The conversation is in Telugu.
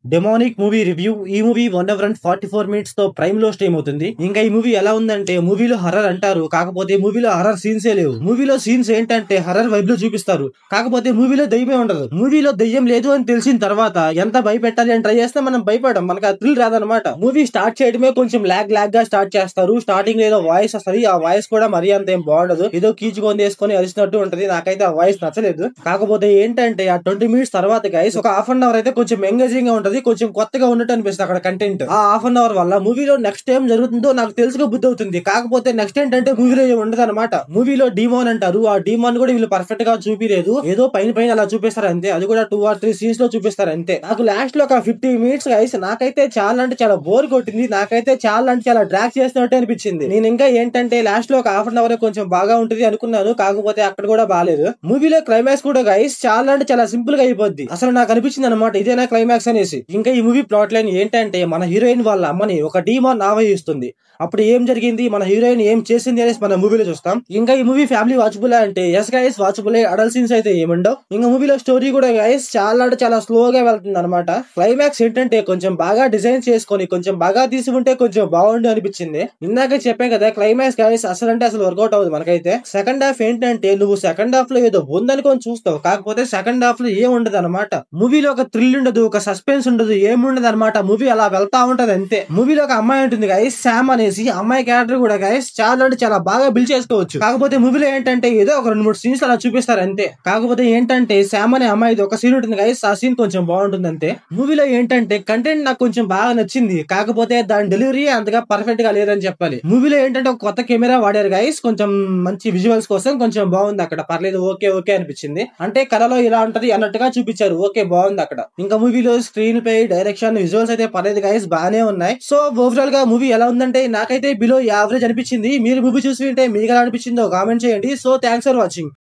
Demonic movie review. ఈ మూవీ 1 hour and 44 minutes తో ప్రైమ్ లో స్ట్రీమ్ అవుతుంది. ఇంకా ఈ మూవీ ఎలా ఉందంటే, మూవీలో హర్రర్ అంటారు, కాకపోతే మూవీలో హర్రర్ సీన్సే లేవు. మూవీలో సీన్స్ ఏంటంటే హర్రర్ వైబ్ లో చూపిస్తారు, కాకపోతే మూవీలో దయ్యమే ఉండదు. మూవీలో దయ్యం లేదు అని తెలిసిన తర్వాత ఎంత భయపెట్టాలి అని ట్రై చేస్తే మనం భయపడం, మనకు ఆ థ్రిల్ రాదనమాట. మూవీ స్టార్ట్ చేయడమే కొంచెం లాగ్ గా స్టార్ట్ చేస్తారు. స్టార్టింగ్ ఏదో వాయిస్ వస్తుంది, ఆ వాయిస్ కూడా మరీ అంత ఏం బాగుండదు, ఏదో కీచుకొని వేసుకొని అరిచినట్టు ఉంటది. నాకైతే ఆ వాయిస్ నచ్చలేదు. కాకపోతే ఏంటంటే ఆ 20 minutes తర్వాత గైస్ ఒక హాఫ్ అన్ అవర్ అయితే కొంచెం ఎంగేజింగ్ గా ఉంటది, కొంచెం కొత్తగా ఉన్నట్టు అనిపిస్తుంది అక్కడ కంటెంట్. ఆ హాఫ్ అన్ అవర్ వల్ల మూవీలో నెక్స్ట్ ఏం జరుగుతుందో నాకు తెలుసుగా బుద్ధి అవుతుంది. కాకపోతే నెక్స్ట్ ఏంటంటే మూవీలో ఏం ఉండదు అనమాట. మూవీలో డీమాన్ అంటారు, ఆ డీమాన్ కూడా వీళ్ళు పర్ఫెక్ట్ గా చూపిలేదు, ఏదో పైన పైన అలా చూపిస్తారు అంతే. అది కూడా 2 or 3 సీన్స్ లో చూపిస్తారు అంతే. నాకు లాస్ట్ లో ఒక 50 minutes గైస్ నాకైతే చాలా అంటే చాలా బోర్ కొట్టింది. నాకైతే చాలా అంటే చాలా డ్రాక్ చేసినట్టు అనిపించింది. నేను ఇంకా ఏంటంటే లాస్ట్ లో ఒక హాఫ్ అన్ అవర్ కొంచెం బాగా ఉంటుంది అనుకున్నాను, కాకపోతే అక్కడ కూడా బాగాలేదు. మూవీలో క్లైమాక్స్ కూడా గైస్ చాలా అంటే చాలా సింపుల్ గా అయిపోద్ది. అసలు నాకు అనిపించింది అనమాట ఇదేనా క్లైమాక్స్ అనేసి. ఇంకా ఈ మూవీ ప్లాట్ లైన్ ఏంటంటే, మన హీరోయిన్ వాళ్ళ అమ్మని ఒక డీమాన్ ఆవహిస్తుంది. అప్పుడు ఏం జరిగింది, మన హీరోయిన్ ఏం చేసింది అనేసి మన మూవీలో చూస్తాం. ఇంకా ఈ మూవీ ఫ్యామిలీ వాచబుల్ అంటే yes guys watchable. Adult scenes అయితే ఏముండవు. ఇంకా మూవీలో స్టోరీ కూడా గైస్ చాలా అంటే చాలా స్లోగా వెళ్తుంది అనమాట. క్లైమాక్స్ ఏంటంటే కొంచెం బాగా డిజైన్ చేసుకొని కొంచెం బాగా తీసి ఉంటే కొంచెం బాగుండు అనిపించింది. ఇందాక చెప్పాం కదా క్లైమాక్స్ గైస్ అసలు అంటే అసలు వర్కౌట్ అవ్వదు మనకైతే. సెకండ్ హాఫ్ ఏంటంటే నువ్వు సెకండ్ హాఫ్ లో ఏదో ఉందనుకొని చూస్తావు, కాకపోతే సెకండ్ హాఫ్ లో ఏం ఉండదు అనమాట. మూవీలో ఒక థ్రిల్ ఉండదు, ఒక సస్పెన్స్ ఉండదు, ఏముండదు అనమాట. మూవీ అలా వెళ్తా ఉంటది అంతే. మూవీలో ఒక అమ్మాయి ఉంటుంది గైస్, శామ్ అనేసి. అమ్మాయి క్యారెక్టర్ కూడా గైస్ చాలా అంటే చాలా బాగా బిల్డ్ చేసుకోవచ్చు. కాకపోతే మూవీలో ఏంటంటే ఏదో ఒక 2-3 సీన్స్ అలా చూపిస్తారు అంతే. కాకపోతే ఏంటంటే శామ్ అనే అమ్మాయిది ఒక సీన్ ఉంటుంది గైస్, ఆ సీన్ కొంచెం బాగుంటుంది అంతే. మూవీలో ఏంటంటే కంటెంట్ నాకు కొంచెం బాగా నచ్చింది, కాకపోతే దాని డెలివరీ అంతగా పర్ఫెక్ట్ గా లేదని చెప్పాలి. మూవీలో ఏంటంటే ఒక కొత్త కెమెరా వాడారు గైస్, కొంచెం మంచి విజువల్స్ కోసం కొంచెం బాగుంది అక్కడ, పర్లేదు, ఓకే ఓకే అనిపించింది. అంటే కథలో ఇలా ఉంటది అన్నట్టుగా చూపించారు, ఓకే బాగుంది అక్కడ. ఇంకా మూవీలో స్క్రీన్ ప్లే, డైరెక్షన్, విజువల్స్ అయితే పర్లేదు గైస్, బాగానే ఉన్నాయి. సో ఓవరాల్ గా మూవీ ఎలా ఉందంటే నాకైతే బిలో యావరేజ్ అనిపించింది. మీరు మూవీ చూసి ఉంటే మీకు ఎలా అనిపించిందో కామెంట్ చేయండి. So thanks for watching.